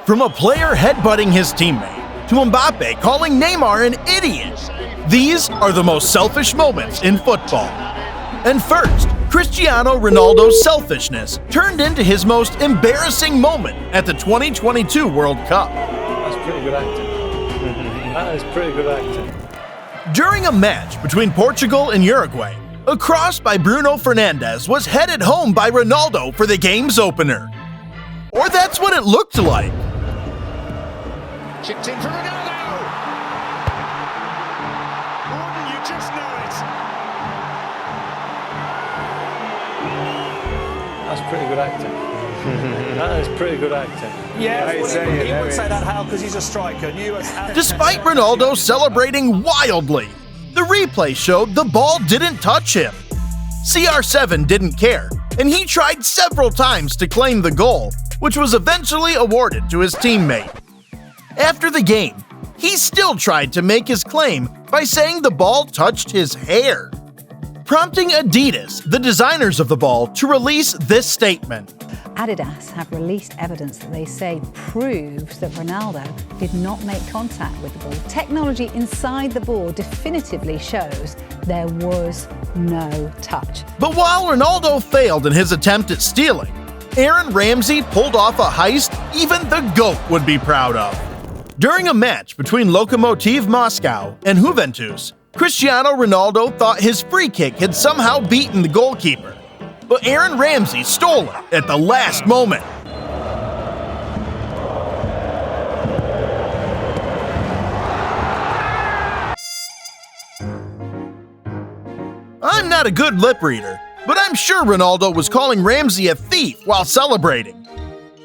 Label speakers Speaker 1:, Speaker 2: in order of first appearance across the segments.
Speaker 1: From a player headbutting his teammate to Mbappe calling Neymar an idiot, these are the most selfish moments in football. And first, Cristiano Ronaldo's selfishness turned into his most embarrassing moment at the 2022 World Cup.
Speaker 2: That's pretty good acting. That is pretty good acting.
Speaker 1: During a match between Portugal and Uruguay, a cross by Bruno Fernandes was headed home by Ronaldo for the game's opener. Or that's what it looked like.
Speaker 3: Chipped in for Ronaldo! Wouldn't you just know it?
Speaker 2: That's pretty good acting. That is pretty good acting.
Speaker 4: Yeah, he would say that, Hal, because he's a striker.
Speaker 1: Despite Ronaldo celebrating wildly, the replay showed the ball didn't touch him. CR7 didn't care, and he tried several times to claim the goal, which was eventually awarded to his teammate. After the game, he still tried to make his claim by saying the ball touched his hair, prompting Adidas, the designers of the ball, to release this statement.
Speaker 5: Adidas have released evidence that they say proves that Ronaldo did not make contact with the ball. Technology inside the ball definitively shows there was no touch.
Speaker 1: But while Ronaldo failed in his attempt at stealing, Aaron Ramsay pulled off a heist even the GOAT would be proud of. During a match between Lokomotiv Moscow and Juventus, Cristiano Ronaldo thought his free kick had somehow beaten the goalkeeper, but Aaron Ramsay stole it at the last moment. I'm not a good lip reader, but I'm sure Ronaldo was calling Ramsay a thief while celebrating.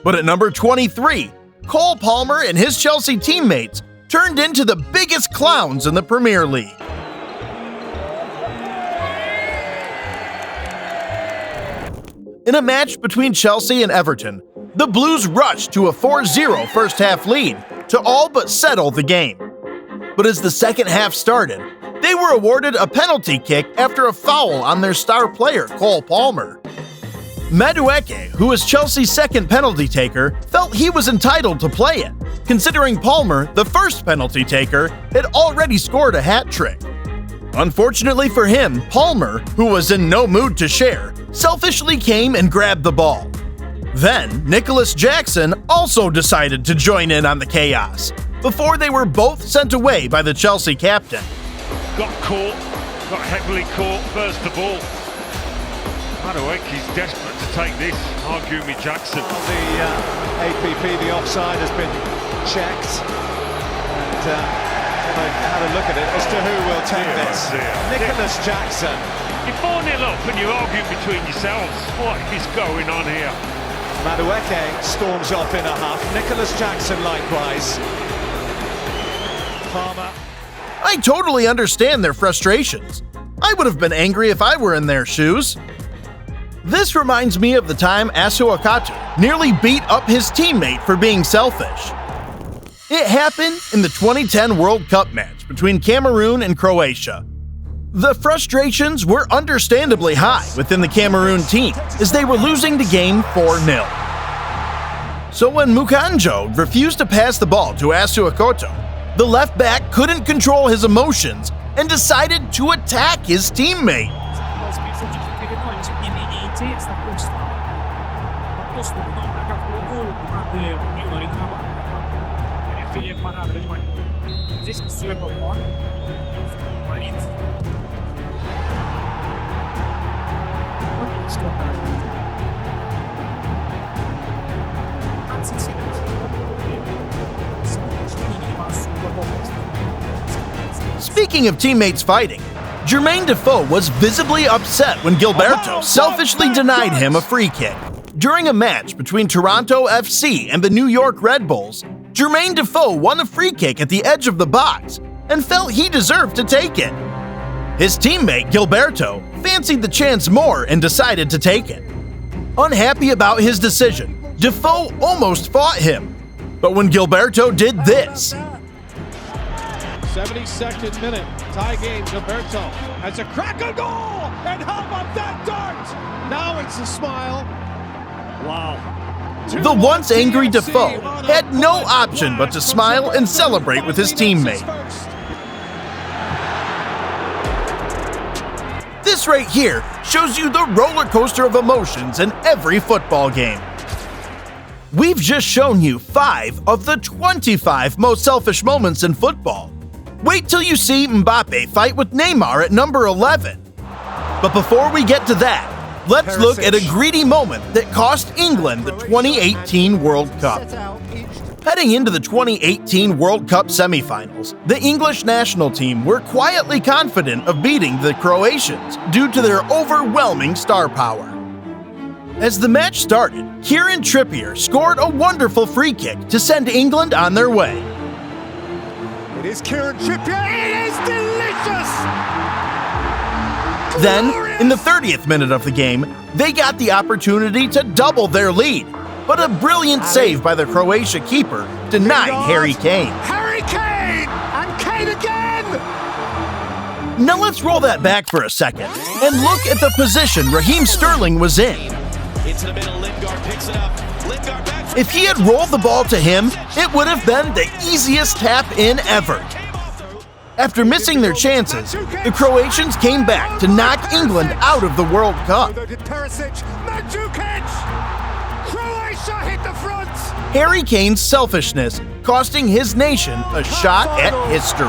Speaker 1: But at number 23, Cole Palmer and his Chelsea teammates turned into the biggest clowns in the Premier League. In a match between Chelsea and Everton, the Blues rushed to a 4-0 first-half lead to all but settle the game. But as the second half started, they were awarded a penalty kick after a foul on their star player, Cole Palmer. Madueke, who was Chelsea's second penalty taker, felt he was entitled to play it, considering Palmer, the first penalty taker, had already scored a hat trick. Unfortunately for him, Palmer, who was in no mood to share, selfishly came and grabbed the ball. Then, Nicholas Jackson also decided to join in on the chaos, before they were both sent away by the Chelsea captain.
Speaker 6: Got heavily caught, first the ball. Madueke's desperate to take this, arguing with Jackson.
Speaker 7: The APP, the offside has been checked, and had a look at it as to who will take this. Nicholas Jackson.
Speaker 6: You're 4-0 up and you're arguing between yourselves. What is going on here?
Speaker 7: Madueke storms off in a huff. Nicholas Jackson likewise. Palmer.
Speaker 1: I totally understand their frustrations. I would have been angry if I were in their shoes. This reminds me of the time Asuakatu nearly beat up his teammate for being selfish. It happened in the 2010 World Cup match between Cameroon and Croatia. The frustrations were understandably high within the Cameroon team as they were losing the game 4-0. So when Mukanjo refused to pass the ball to Asuakatu, the left back couldn't control his emotions and decided to attack his teammate. Speaking of teammates fighting, Jermaine Defoe was visibly upset when Gilberto selfishly denied him a free kick. During a match between Toronto FC and the New York Red Bulls, Jermaine Defoe won a free kick at the edge of the box and felt he deserved to take it. His teammate, Gilberto, fancied the chance more and decided to take it. Unhappy about his decision, Defoe almost fought him. But when Gilberto did this,
Speaker 8: 72nd minute, tie game, Gilberto has a crack on goal! And how about that dart? Now it's a smile.
Speaker 6: Wow.
Speaker 1: The once angry Defoe had no option but to smile and celebrate with his teammate. This right here shows you the roller coaster of emotions in every football game. We've just shown you 5 of the 25 most selfish moments in football. Wait till you see Mbappe fight with Neymar at number 11. But before we get to that, let's look at a greedy moment that cost England the 2018 World Cup. Heading into the 2018 World Cup semifinals, the English national team were quietly confident of beating the Croatians due to their overwhelming star power. As the match started, Kieran Trippier scored a wonderful free kick to send England on their way.
Speaker 7: It is Kieran Trippier. It is delicious!
Speaker 1: Then, in the 30th minute of the game, they got the opportunity to double their lead, but a brilliant save by the Croatia keeper denied Harry Kane.
Speaker 7: Harry Kane! And Kane again!
Speaker 1: Now let's roll that back for a second and look at the position Raheem Sterling was in.
Speaker 4: Into the middle, Lingard picks it up. Lingard back.
Speaker 1: If he had rolled the ball to him, it would have been the easiest tap-in ever. After missing their chances, the Croatians came back to knock England out of the World Cup.
Speaker 7: Croatia hit the front!
Speaker 1: Harry Kane's selfishness costing his nation a shot at history.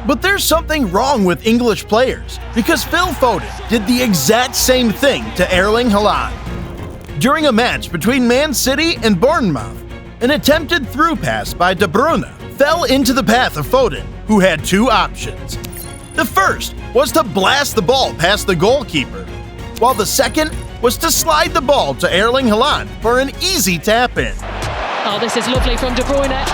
Speaker 1: But there's something wrong with English players, because Phil Foden did the exact same thing to Erling Haaland. During a match between Man City and Bournemouth, an attempted through pass by De Bruyne fell into the path of Foden, who had 2 options. The first was to blast the ball past the goalkeeper, while the second was to slide the ball to Erling Haaland for an easy tap-in.
Speaker 9: Oh, this is lovely from De Bruyne.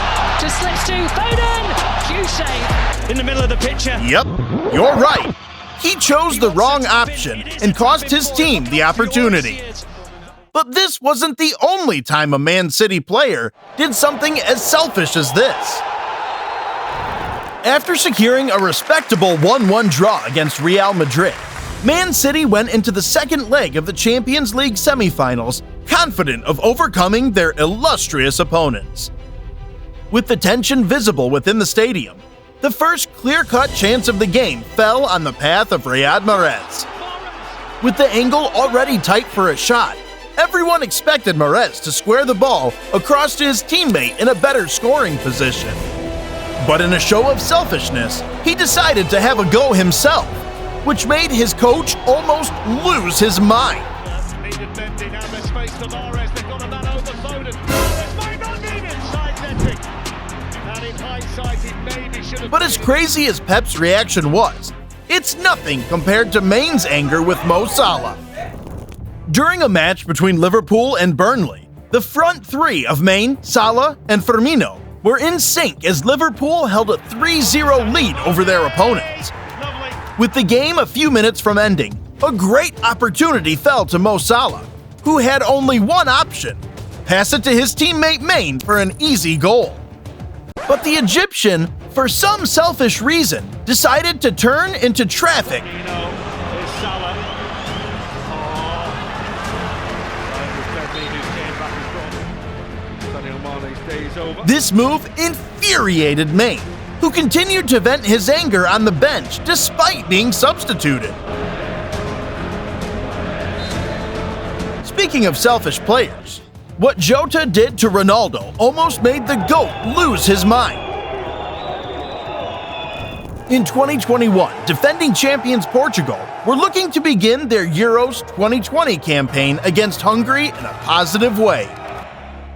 Speaker 9: Just slips to Foden. Huge save.
Speaker 4: In the middle of the picture.
Speaker 1: Yep, you're right. He chose the wrong option and cost his team the opportunity. But this wasn't the only time a Man City player did something as selfish as this. After securing a respectable 1-1 draw against Real Madrid, Man City went into the second leg of the Champions League semifinals confident of overcoming their illustrious opponents. With the tension visible within the stadium, the first clear-cut chance of the game fell on the path of Riyad Mahrez. With the angle already tight for a shot, everyone expected Mahrez to square the ball across to his teammate in a better scoring position. But in a show of selfishness, he decided to have a go himself, which made his coach almost lose his mind. But as crazy as Pep's reaction was, it's nothing compared to Main's anger with Mo Salah. During a match between Liverpool and Burnley, the front 3 of Main, Salah, and Firmino were in sync as Liverpool held a 3-0 lead over their opponents. With the game a few minutes from ending, a great opportunity fell to Mo Salah, who had only one option: pass it to his teammate Main for an easy goal. But the Egyptian, for some selfish reason, decided to turn into traffic. This move infuriated Main, who continued to vent his anger on the bench despite being substituted. Speaking of selfish players, what Jota did to Ronaldo almost made the GOAT lose his mind. In 2021, defending champions Portugal were looking to begin their Euros 2020 campaign against Hungary in a positive way.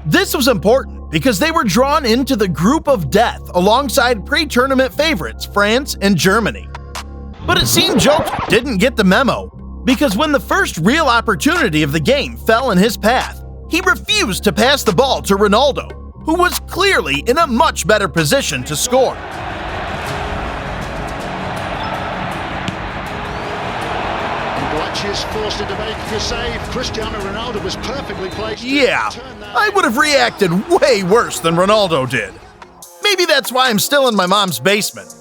Speaker 1: This was important because they were drawn into the group of death alongside pre-tournament favorites France and Germany. But it seemed Jota didn't get the memo, because when the first real opportunity of the game fell in his path, he refused to pass the ball to Ronaldo, who was clearly in a much better position to score.
Speaker 3: Is forced into making a save. Cristiano Ronaldo was perfectly placed.
Speaker 1: Yeah, I would have reacted way worse than Ronaldo did. Maybe that's why I'm still in my mom's basement.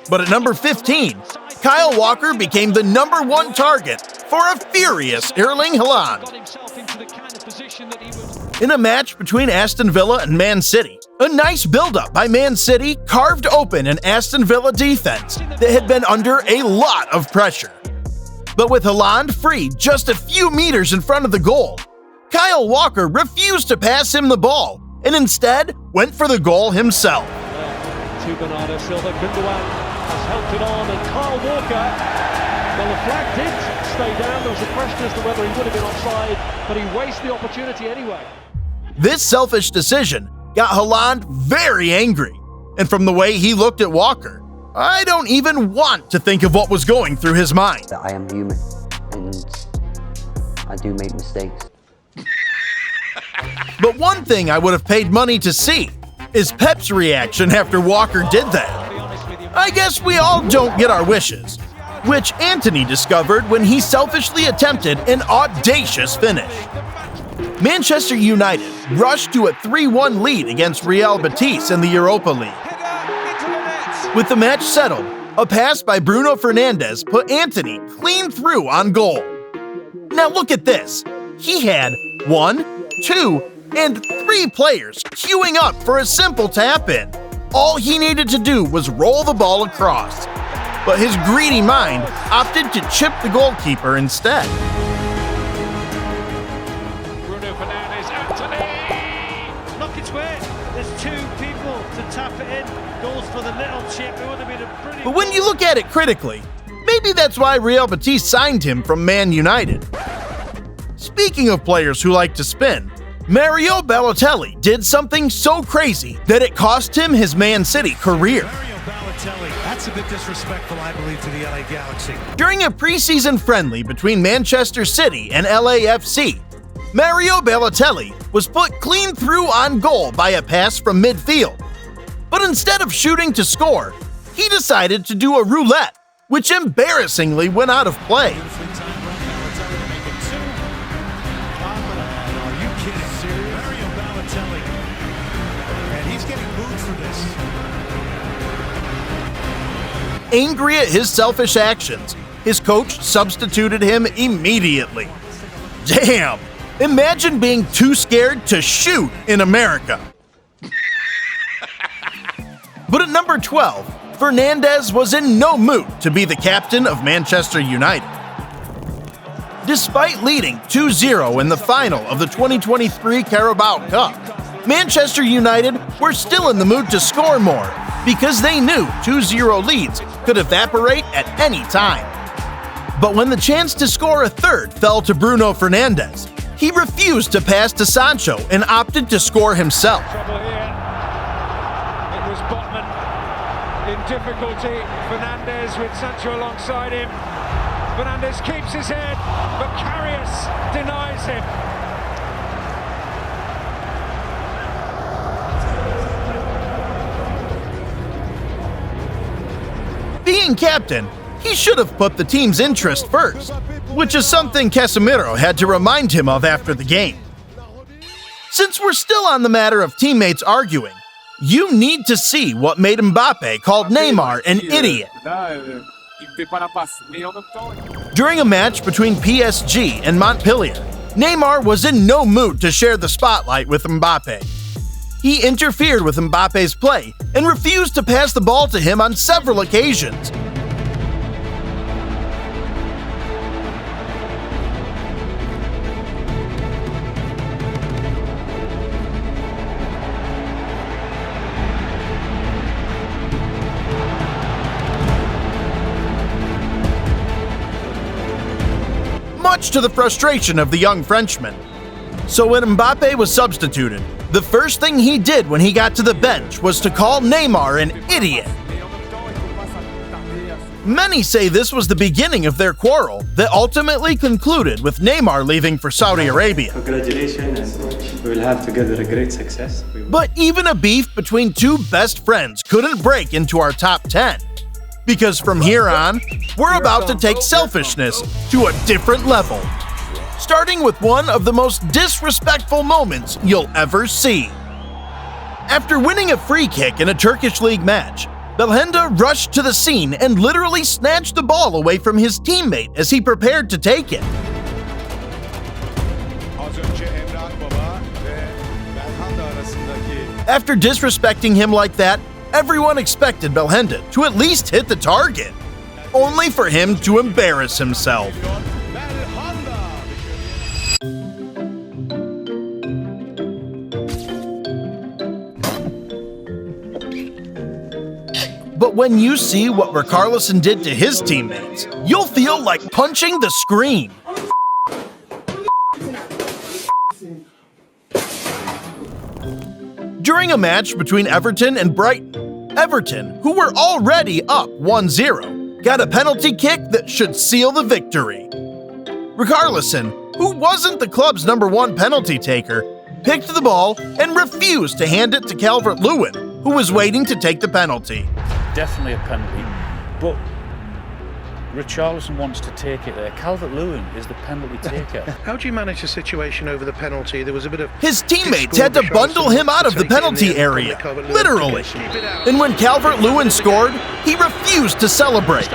Speaker 1: But at number 15, Kyle Walker became the #1 target for a furious Erling Haaland.
Speaker 4: Got himself into the kind of position that he was.
Speaker 1: In a match between Aston Villa and Man City, a nice build-up by Man City carved open an Aston Villa defense that had been under a lot of pressure. But with Haaland free just a few meters in front of the goal, Kyle Walker refused to pass him the ball and instead went for the goal himself.
Speaker 8: To Bernardo Silva, Gundogan has helped it on, and Kyle Walker, well, the flag did stay down. There was a question as to whether he would have been offside, but he wasted the opportunity anyway.
Speaker 1: This selfish decision got Haaland very angry, and from the way he looked at Walker, I don't even want to think of what was going through his mind.
Speaker 10: That I am human, and I do make mistakes.
Speaker 1: But one thing I would have paid money to see is Pep's reaction after Walker did that. I guess we all don't get our wishes, which Anthony discovered when he selfishly attempted an audacious finish. Manchester United rushed to a 3-1 lead against Real Betis in the Europa League. With the match settled, a pass by Bruno Fernandes put Anthony clean through on goal. Now look at this. He had 1, 2, and 3 players queuing up for a simple tap-in. All he needed to do was roll the ball across. But his greedy mind opted to chip the goalkeeper instead.
Speaker 8: Bruno Fernandes, Anthony! Look, it's weird. There's 2 people to tap it in. Goals for the little chip. It would have been a pretty...
Speaker 1: But when you look at it critically, maybe that's why Real Betis signed him from Man United. Speaking of players who like to spin, Mario Balotelli did something so crazy that it cost him his Man City career.
Speaker 11: Mario Balotelli, that's a bit disrespectful, I believe, to the LA Galaxy.
Speaker 1: During a preseason friendly between Manchester City and LAFC, Mario Balotelli was put clean through on goal by a pass from midfield. But instead of shooting to score, he decided to do a roulette, which embarrassingly went out of play. Angry at his selfish actions, his coach substituted him immediately. Damn! Imagine being too scared to shoot in America. But at number 12, Fernandes was in no mood to be the captain of Manchester United. Despite leading 2-0 in the final of the 2023 Carabao Cup, Manchester United were still in the mood to score more because they knew 2-0 leads could evaporate at any time. But when the chance to score a third fell to Bruno Fernandes, he refused to pass to Sancho and opted to score himself.
Speaker 8: Trouble here. It was Botman in difficulty. Fernandes with Sancho alongside him. Fernandes keeps his head, but Karius denies him.
Speaker 1: Being captain, he should have put the team's interest first, which is something Casemiro had to remind him of after the game. Since we're still on the matter of teammates arguing, you need to see what made Mbappe called Neymar an idiot. During a match between PSG and Montpellier, Neymar was in no mood to share the spotlight with Mbappe. He interfered with Mbappe's play and refused to pass the ball to him on several occasions. Much to the frustration of the young Frenchman. So when Mbappe was substituted, the first thing he did when he got to the bench was to call Neymar an idiot. Many say this was the beginning of their quarrel that ultimately concluded with Neymar leaving for Saudi Arabia.
Speaker 12: Congratulations, and we will have together a great success.
Speaker 1: But even a beef between two best friends couldn't break into our top 10. Because from here on, we're about to take selfishness to a different level. Starting with one of the most disrespectful moments you'll ever see. After winning a free kick in a Turkish league match, Belhanda rushed to the scene and literally snatched the ball away from his teammate as he prepared to take it. After disrespecting him like that, everyone expected Belhanda to at least hit the target, only for him to embarrass himself. But when you see what Richarlison did to his teammates, you'll feel like punching the screen. During a match between Everton and Brighton, Everton, who were already up 1-0, got a penalty kick that should seal the victory. Richarlison, who wasn't the club's #1 penalty taker, picked the ball and refused to hand it to Calvert-Lewin, who was waiting to take the penalty.
Speaker 13: Definitely a penalty, but Richarlison wants to take it there. Calvert-Lewin is the penalty taker.
Speaker 11: How do you manage the situation over the penalty? There was a bit of...
Speaker 1: His teammates had to bundle him out of the penalty area, literally. And when Calvert-Lewin scored, he refused to celebrate.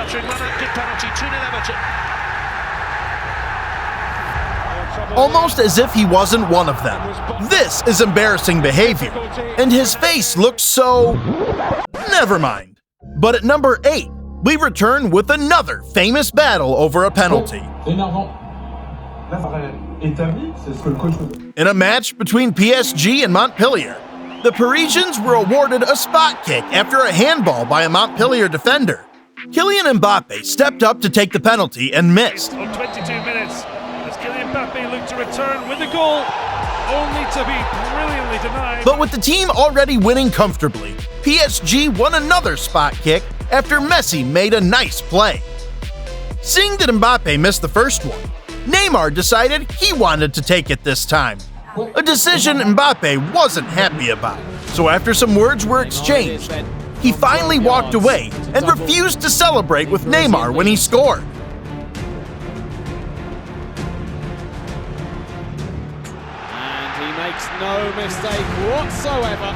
Speaker 1: Almost as if he wasn't one of them. This is embarrassing behavior, and his face looked so... never mind. But at number 8, we return with another famous battle over a penalty. In a match between PSG and Montpellier, the Parisians were awarded a spot kick after a handball by a Montpellier defender. Kylian Mbappe stepped up to take the penalty and missed.
Speaker 6: On 22 minutes, as Kylian Mbappe looked to return with a goal, only to be brilliantly denied.
Speaker 1: But with the team already winning comfortably, PSG won another spot kick after Messi made a nice play. Seeing that Mbappe missed the first one, Neymar decided he wanted to take it this time. A decision Mbappe wasn't happy about. So after some words were exchanged, he finally walked away and refused to celebrate with Neymar when he scored.
Speaker 14: Makes no mistake whatsoever.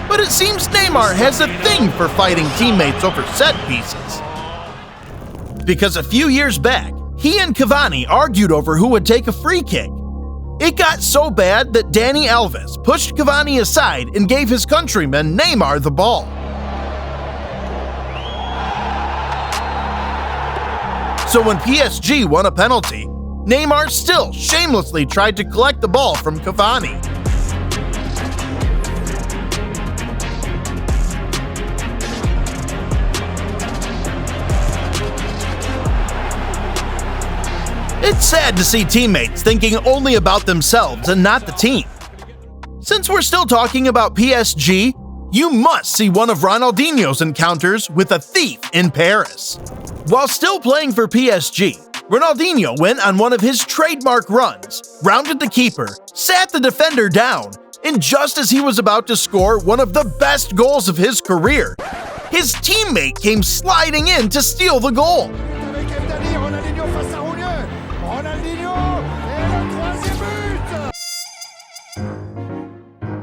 Speaker 1: But it seems Neymar has a thing for fighting teammates over set pieces. Because a few years back, he and Cavani argued over who would take a free kick. It got so bad that Dani Alves pushed Cavani aside and gave his countryman Neymar the ball. So when PSG won a penalty, Neymar still shamelessly tried to collect the ball from Cavani. It's sad to see teammates thinking only about themselves and not the team. Since we're still talking about PSG, you must see one of Ronaldinho's encounters with a thief in Paris. While still playing for PSG, Ronaldinho went on one of his trademark runs, rounded the keeper, sat the defender down, and just as he was about to score one of the best goals of his career, his teammate came sliding in to steal the goal.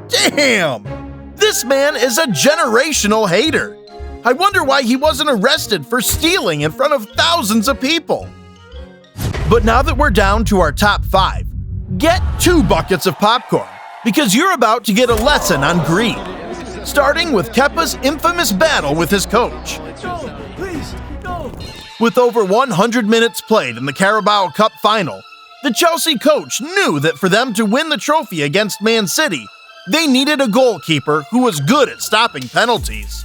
Speaker 1: Damn! This man is a generational hater. I wonder why he wasn't arrested for stealing in front of thousands of people. But now that we're down to our top 5, get 2 buckets of popcorn, because you're about to get a lesson on greed. Starting with Kepa's infamous battle with his coach.
Speaker 11: No, please, no.
Speaker 1: With over 100 minutes played in the Carabao Cup final, the Chelsea coach knew that for them to win the trophy against Man City, they needed a goalkeeper who was good at stopping penalties.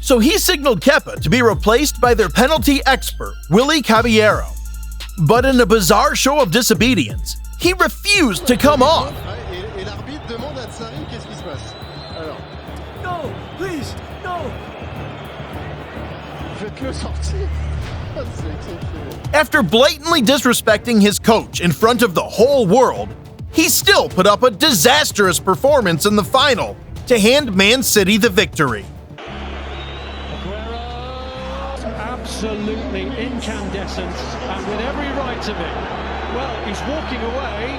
Speaker 1: So he signaled Kepa to be replaced by their penalty expert, Willy Caballero. But in a bizarre show of disobedience, he refused to come off.
Speaker 11: No, please, no.
Speaker 1: After blatantly disrespecting his coach in front of the whole world, he still put up a disastrous performance in the final to hand Man City the victory.
Speaker 8: Absolutely incandescent and with every right of it. Well, he's walking away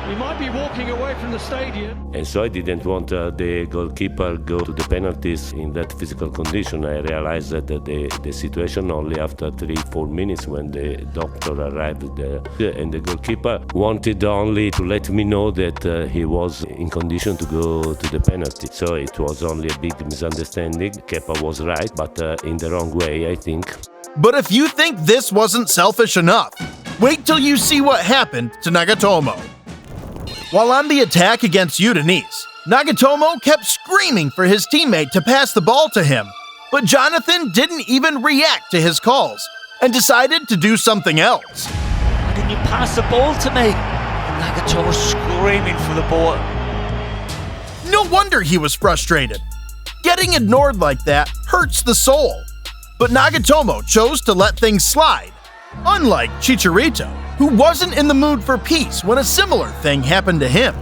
Speaker 8: He might be walking away from the stadium.
Speaker 15: And so I didn't want the goalkeeper go to the penalties in that physical condition. I realized that the situation only after 3-4 minutes when the doctor arrived there. And the goalkeeper wanted only to let me know that he was in condition to go to the penalty. So it was only a big misunderstanding. Kepa was right, but in the wrong way, I think.
Speaker 1: But if you think this wasn't selfish enough, wait till you see what happened to Nagatomo. While on the attack against Udinese, Nagatomo kept screaming for his teammate to pass the ball to him, but Jonathan didn't even react to his calls and decided to do something else.
Speaker 16: Why didn't you pass the ball to me? Nagatomo screaming for the ball.
Speaker 1: No wonder he was frustrated. Getting ignored like that hurts the soul. But Nagatomo chose to let things slide, unlike Chicharito, who wasn't in the mood for peace when a similar thing happened to him.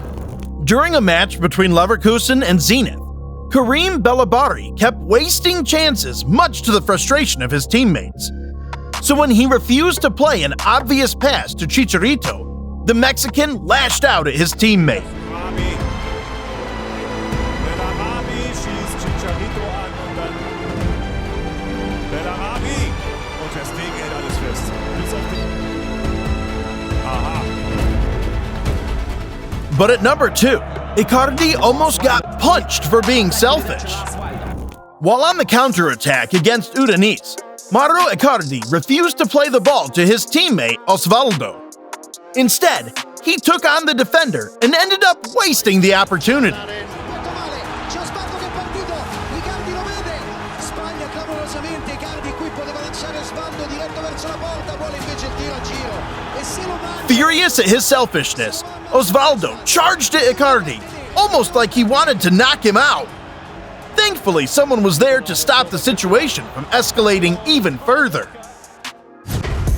Speaker 1: During a match between Leverkusen and Zenit, Karim Belabari kept wasting chances, much to the frustration of his teammates. So when he refused to play an obvious pass to Chicharito, the Mexican lashed out at his teammate. But at number 2, Icardi almost got punched for being selfish. While on the counterattack against Udinese, Mauro Icardi refused to play the ball to his teammate Osvaldo. Instead, he took on the defender and ended up wasting the opportunity. Furious at his selfishness, Osvaldo charged at Icardi, almost like he wanted to knock him out. Thankfully, someone was there to stop the situation from escalating even further.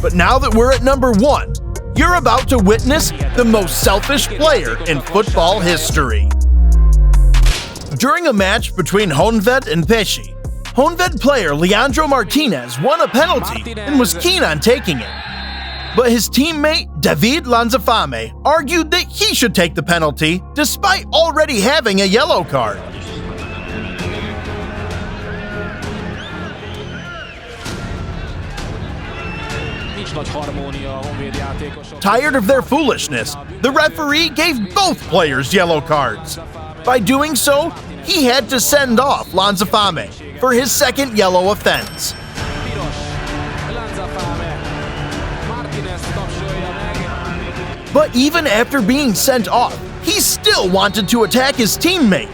Speaker 1: But now that we're at number 1, you're about to witness the most selfish player in football history. During a match between Honved and Pesci, Honved player Leandro Martinez won a penalty and was keen on taking it. But his teammate David Lanzafame argued that he should take the penalty despite already having a yellow card. Tired of their foolishness, the referee gave both players yellow cards. By doing so, he had to send off Lanzafame for his second yellow offense. But even after being sent off, he still wanted to attack his teammate.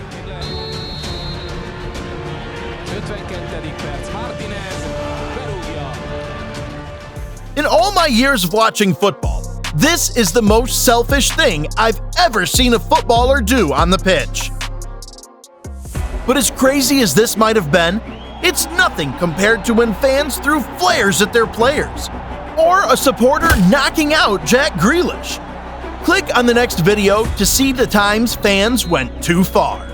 Speaker 1: In all my years of watching football, this is the most selfish thing I've ever seen a footballer do on the pitch. But as crazy as this might have been, it's nothing compared to when fans threw flares at their players, or a supporter knocking out Jack Grealish. Click on the next video to see the times fans went too far.